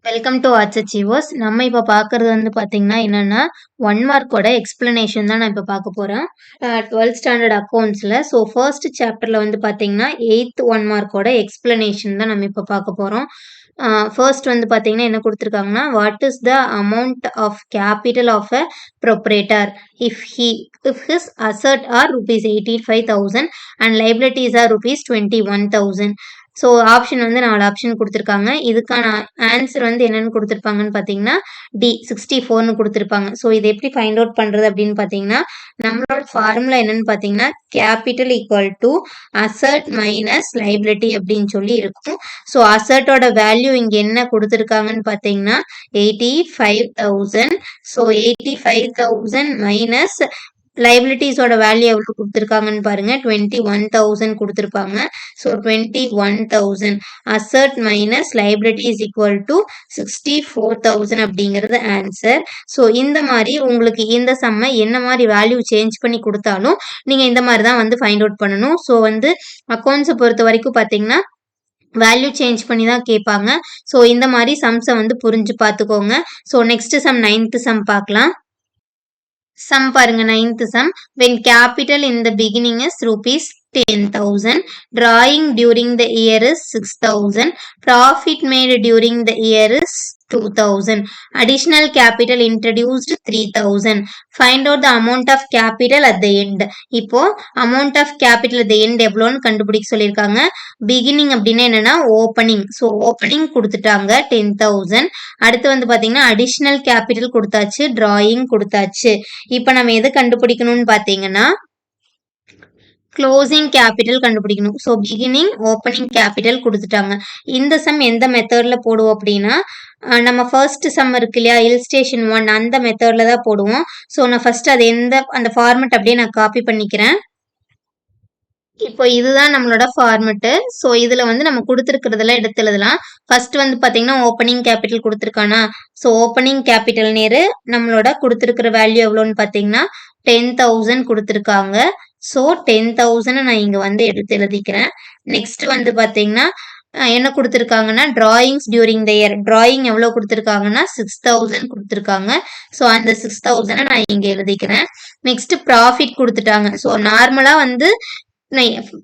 Welcome to arts achievers. நம்ம இப்போ பார்க்கறது வந்து பார்த்தீங்கன்னா என்னன்னா 1 மார்க்கோட எக்ஸ்பிளனேஷன் தான் நான் இப்போ பார்க்க போகிறேன். 12th standard அக்கௌண்ட்ஸில். ஸோ ஃபர்ஸ்ட் சாப்டரில் வந்து பார்த்தீங்கன்னா 8th 1 மார்க்கோட எக்ஸ்பிளனேஷன் தான் நம்ம இப்போ பார்க்க போகிறோம். ஃபர்ஸ்ட் வந்து பார்த்தீங்கன்னா என்ன கொடுத்துருக்காங்கன்னா, what is the amount of capital of a proprietor if his asset are rupees 85,000 and liabilities are rupees 21,000. So option வந்து 4 ஆப்ஷன் கொடுத்துருக்காங்க. இதுக்கான ஆன்சர் வந்து என்னென்னு கொடுத்துருப்பாங்கன்னு பார்த்தீங்கன்னா டி 64ன்னு கொடுத்துருப்பாங்க. ஸோ இது எப்படி ஃபைண்ட் அவுட் பண்ணுறது அப்படின்னு பார்த்தீங்கன்னா, நம்மளோட ஃபார்முலா என்னென்னு பார்த்தீங்கன்னா capital equal to asset minus liability அப்படின்னு சொல்லி இருக்கும். ஸோ அசட்டோட வேல்யூ இங்கே என்ன கொடுத்துருக்காங்கன்னு பார்த்தீங்கன்னா 85,000. ஸோ 85,000 மைனஸ் லைபிலிட்டிஸோட வேல்யூ எவ்வளோ கொடுத்துருக்காங்கன்னு பாருங்க 21,000 கொடுத்துருப்பாங்க. So 21,000 asset minus liabilities equal to 64,000 அப்படிங்கிறது ஆன்சர். ஸோ இந்த மாதிரி உங்களுக்கு இந்த சம்மை என்ன மாதிரி வேல்யூ சேஞ்ச் பண்ணி கொடுத்தாலும் நீங்கள் இந்த மாதிரி தான் வந்து ஃபைண்ட் அவுட் பண்ணணும். ஸோ வந்து அக்கௌண்ட்ஸை பொறுத்த வரைக்கும் பார்த்தீங்கன்னா வேல்யூ சேஞ்ச் பண்ணி தான் கேட்பாங்க. ஸோ இந்த மாதிரி சம்ஸை வந்து புரிஞ்சு பார்த்துக்கோங்க. So next sum 9th sum பார்க்கலாம். சம் பாருங்க 9th sum. when capital in the beginning is rupees 10,000, drawing during the year is 6,000, profit made during the year is 2,000, additional capital introduced 3,000, find out the amount of capital at the end. இப்போ amount of capital at the end எவ்வளோன்னு கண்டுபிடிக்க சொல்லியிருக்காங்க. beginning அப்படின்னா என்னன்னா opening. So opening கொடுத்துட்டாங்க 10,000. அடுத்து வந்து பார்த்தீங்கன்னா அடிஷ்னல் கேபிட்டல் கொடுத்தாச்சு, டிராயிங் கொடுத்தாச்சு. இப்போ நம்ம எது கண்டுபிடிக்கணும்னு பார்த்தீங்கன்னா க்ளோசிங் கேபிட்டல் கண்டுபிடிக்கணும். ஸோ பிகினிங் ஓப்பனிங் கேபிட்டல் கொடுத்துட்டாங்க. இந்த சம் எந்த மெத்தடில் போடுவோம் அப்படின்னா, நம்ம ஃபர்ஸ்ட் சம் இருக்கு இல்லையா இல்ஸ்டேஷன் 1 அந்த மெத்தடில் தான் போடுவோம். ஸோ நான் ஃபர்ஸ்ட் அது அந்த ஃபார்மெட் அப்படியே நான் காப்பி பண்ணிக்கிறேன். இப்போ இதுதான் நம்மளோட ஃபார்மெட்டு. ஸோ இதில் வந்து நம்ம கொடுத்துருக்கிறதுல எடுத்து எழுதலாம். ஃபர்ஸ்ட் வந்து பார்த்தீங்கன்னா ஓப்பனிங் கேபிட்டல் கொடுத்துருக்கானா, ஸோ ஓப்பனிங் கேபிட்டல் நேரு நம்மளோட கொடுத்துருக்கிற வேல்யூ எவ்வளோன்னு பார்த்தீங்கன்னா 10,000 கொடுத்துருக்காங்க. ஸோ 10,000 நான் இங்கே வந்து எடுத்து எழுதிக்கிறேன். நெக்ஸ்ட் வந்து பார்த்தீங்கன்னா என்ன கொடுத்துருக்காங்கன்னா drawings during the year, drawing எவ்வளோ கொடுத்துருக்காங்கன்னா 6,000 கொடுத்துருக்காங்க. ஸோ அந்த 6,000 நான் இங்கே எழுதிக்கிறேன். நெக்ஸ்ட் ப்ராஃபிட் கொடுத்துட்டாங்க. ஸோ நார்மலாக வந்து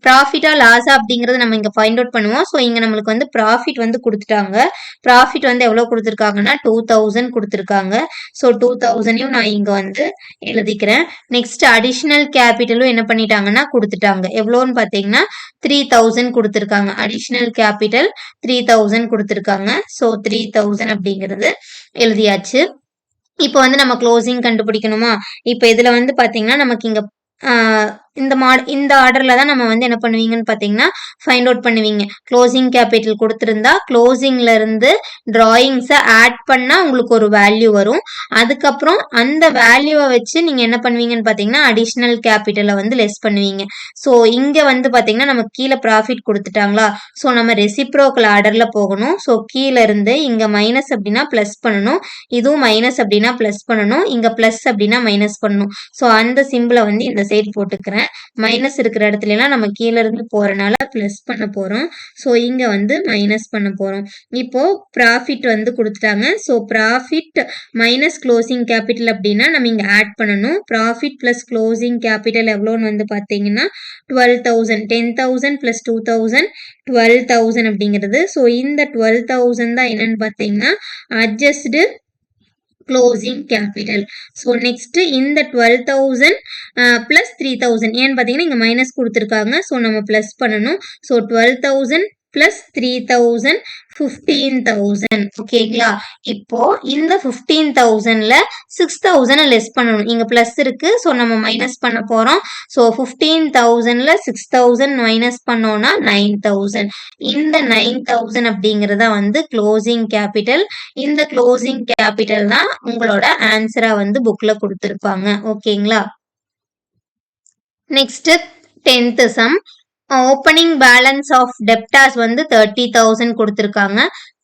ப்ராஃபிட்டா லாஸா அப்படிங்கறது நம்ம இங்க ஃபைண்ட் அவுட் பண்ணுவோம். ஸோ இங்க நம்மளுக்கு வந்து ப்ராஃபிட் வந்து கொடுத்துட்டாங்க. ப்ராஃபிட் வந்து எவ்வளவு கொடுத்துருக்காங்கன்னா 2,000 கொடுத்துருக்காங்க. ஸோ 2,000யும் நான் இங்க வந்து எழுதிக்கிறேன். நெக்ஸ்ட் அடிஷ்னல் கேபிட்டலும் என்ன பண்ணிட்டாங்கன்னா கொடுத்துட்டாங்க. எவ்வளோன்னு பார்த்தீங்கன்னா 3,000 கொடுத்துருக்காங்க. அடிஷ்னல் கேபிட்டல் 3,000 கொடுத்துருக்காங்க. ஸோ 3,000 அப்படிங்கிறது எழுதியாச்சு. இப்போ வந்து நம்ம க்ளோசிங் கண்டுபிடிக்கணுமா? இப்போ இதுல வந்து பாத்தீங்கன்னா நமக்கு இங்க இந்த ஆர்டர்ல தான் நம்ம வந்து என்ன பண்ணுவீங்கன்னு பார்த்தீங்கன்னா ஃபைண்ட் அவுட் பண்ணுவீங்க. க்ளோசிங் கேபிட்டல் கொடுத்துருந்தா க்ளோசிங்ல இருந்து டிராயிங்ஸை ஆட் பண்ணா உங்களுக்கு ஒரு வேல்யூ வரும். அதுக்கப்புறம் அந்த வேல்யூவை வச்சு நீங்க என்ன பண்ணுவீங்கன்னு பார்த்தீங்கன்னா அடிஷ்னல் கேபிட்டலை வந்து லெஸ் பண்ணுவீங்க. ஸோ இங்க வந்து பார்த்தீங்கன்னா நம்ம கீழே ப்ராஃபிட் கொடுத்துட்டாங்களா, ஸோ நம்ம ரெசிப்ரோக்கல் ஆர்டர்ல போகணும். ஸோ கீழே இருந்து இங்க மைனஸ் அப்படின்னா பிளஸ் பண்ணணும், இதுவும் மைனஸ் அப்படின்னா பிளஸ் பண்ணணும், இங்க பிளஸ் அப்படின்னா மைனஸ் பண்ணணும். ஸோ அந்த சிம்பிளை வந்து இந்த சைடு போட்டுக்கிறேன். மைனஸ் இருக்கிற இடத்துல எல்லாம் நம்ம கீழே இருந்து போறனால பிளஸ் பண்ண போறோம். ஸோ இங்க வந்து மைனஸ் பண்ண போறோம். இப்போ ப்ராஃபிட் வந்து கொடுத்துட்டாங்க. So profit minus closing capital அப்படின்னா நம்ம இங்க ஆட் பண்ணணும். ப்ராஃபிட் பிளஸ் க்ளோசிங் கேபிட்டல் எவ்வளோன்னு வந்து பார்த்தீங்கன்னா 12,000. 10,000 பிளஸ் 2,000 12,000 அப்படிங்கிறது. ஸோ இந்த 12,000 தான் என்னன்னு பார்த்தீங்கன்னா அட்ஜஸ்டு க்ளோசிங் கேபிட்டல். ஸோ நெக்ஸ்ட் இந்த 12,000 பிளஸ் 3,000 ஏன்னு பார்த்தீங்கன்னா இங்கே மைனஸ் கொடுத்துருக்காங்க. ஸோ நம்ம பிளஸ் பண்ணணும். So 12,000 plus 3,000 15,000. ஓகேங்களா? இப்போ இந்த 15,000ல 6,000 லெஸ் பண்ணணும். இங்க பிளஸ் இருக்கு. ஸோ நம்ம மைனஸ் பண்ண போறோம். ஸோ 15,000ல 6,000 மைனஸ் பண்ணோம்னா 9,000. இந்த 9,000 அப்படிங்கறத வந்து க்ளோசிங் கேபிட்டல். இந்த க்ளோசிங் கேபிட்டல் தான் உங்களோட ஆன்சரா வந்து புக்ல கொடுத்துருப்பாங்க. ஓகேங்களா? Next 10th sum. Opening balance of debtors வந்து 30,000 கொடுத்துருக்காங்க.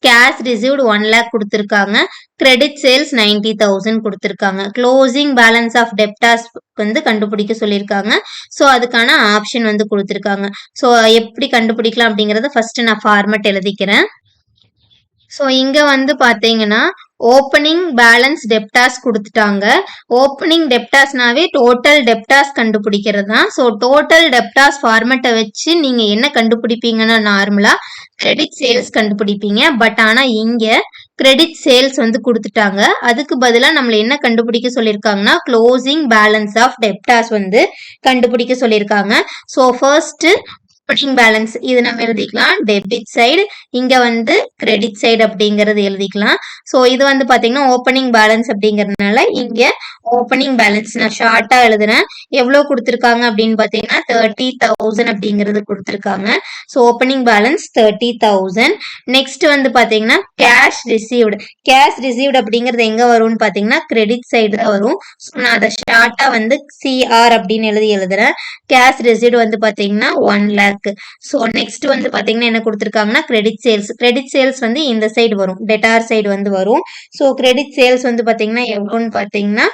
கேஷ் ரிசீவ்டு 1 lakh கொடுத்துருக்காங்க. கிரெடிட் சேல்ஸ் 90,000 கொடுத்துருக்காங்க. க்ளோசிங் பேலன்ஸ் ஆஃப் டெப்டாஸ் வந்து கண்டுபிடிக்க சொல்லியிருக்காங்க. ஸோ அதுக்கான ஆப்ஷன் வந்து கொடுத்துருக்காங்க. ஸோ எப்படி கண்டுபிடிக்கலாம் அப்படிங்கிறத ஃபர்ஸ்ட் நான் ஃபார்மட் எழுதிக்கிறேன். ஸோ இங்க வந்து பாத்தீங்கன்னா ஓப்பனிங் பேலன்ஸ் டெப்டாஸ் கொடுத்துட்டாங்க. ஓப்பனிங் டெப்டாஸ்னாவே டோட்டல் டெப்டாஸ் கண்டுபிடிக்கிறது தான். ஸோ டோட்டல் டெப்டாஸ் ஃபார்மேட்டை வச்சு நீங்க என்ன கண்டுபிடிப்பீங்கன்னா நார்மலா கிரெடிட் சேல்ஸ் கண்டுபிடிப்பீங்க. பட் ஆனா இங்க கிரெடிட் சேல்ஸ் வந்து கொடுத்துட்டாங்க. அதுக்கு பதிலாக நம்மள என்ன கண்டுபிடிக்க சொல்லியிருக்காங்கன்னா க்ளோசிங் பேலன்ஸ் ஆஃப் டெப்டாஸ் வந்து கண்டுபிடிக்க சொல்லியிருக்காங்க. ஸோ ஃபர்ஸ்ட் ஓப்பனிங் பேலன்ஸ் இது நம்ம எழுதிக்கலாம் டெபிட் சைடு, இங்க வந்து கிரெடிட் சைடு அப்படிங்கறது எழுதிக்கலாம். ஸோ இது வந்து பாத்தீங்கன்னா ஓப்பனிங் பேலன்ஸ் அப்படிங்கறதுனால இங்க ஓப்பனிங் பேலன்ஸ் நான் ஷார்ட்டா எழுதுறேன். எவ்வளவு கொடுத்துருக்காங்க அப்படின்னு பாத்தீங்கன்னா 30,000 அப்படிங்கிறது கொடுத்துருக்காங்க. So opening balance 30,000. நெக்ஸ்ட் வந்து பாத்தீங்கன்னா கேஷ் ரிசீவ்டு. கேஷ் ரிசீவ்டு அப்படிங்கிறது எங்க வரும்னு பாத்தீங்கன்னா கிரெடிட் சைடு தான் வரும். ஸோ நான் அதை ஷார்ட்டா வந்து சிஆர் அப்படின்னு எழுதுறேன். கேஷ் ரிசீவ்டு வந்து பாத்தீங்கன்னா 1 lakh. ஸோ நெக்ஸ்ட் வந்து பாத்தீங்கன்னா என்ன கொடுத்துருக்காங்கன்னா கிரெடிட் சேல்ஸ். கிரெடிட் சேல்ஸ் வந்து இந்த சைடு வரும், டெட்டார் சைடு வந்து வரும். ஸோ கிரெடிட் சேல்ஸ் வந்து பாத்தீங்கன்னா எவ்வளோன்னு பாத்தீங்கன்னா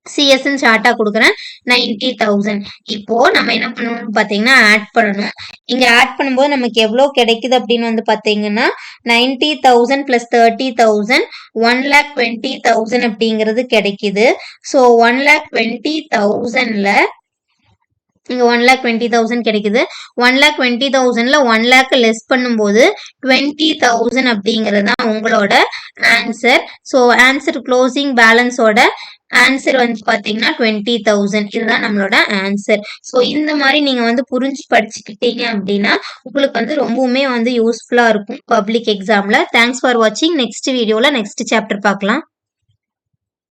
சிஎஸ்ன்னு ஷார்ட்டா கொடுக்குறேன் 90,000. இப்போ நம்ம என்ன பண்ணணும்னு பாத்தீங்கன்னா ஆட் பண்ணணும். இங்க ஆட் பண்ணும்போது நமக்கு எவ்வளவு கிடைக்குது அப்படின்னு வந்து பாத்தீங்கன்னா 90,000 பிளஸ் 30,000 1,20,000 அப்படிங்கிறது கிடைக்குது. ஸோ 1,20,000ல இங்க 1,20,000 கிடைக்குது. 1,20,000ல 1 lakh லெஸ் பண்ணும்போது 20,000 அப்படிங்கிறது தான் உங்களோட ஆன்சர். ஸோ ஆன்சர் க்ளோசிங் பேலன்ஸோட ஆன்சர் வந்து பாத்தீங்கன்னா 20,000. இதுதான் நம்மளோட ஆன்சர். ஸோ இந்த மாதிரி நீங்க வந்து புரிஞ்சு படிச்சுக்கிட்டீங்க அப்படின்னா உங்களுக்கு வந்து ரொம்பவுமே வந்து யூஸ்ஃபுல்லா இருக்கும் பப்ளிக் எக்ஸாம்ல. தேங்க்ஸ் ஃபார் வாட்சிங். நெக்ஸ்ட் வீடியோல நெக்ஸ்ட் சாப்டர் பார்க்கலாம்.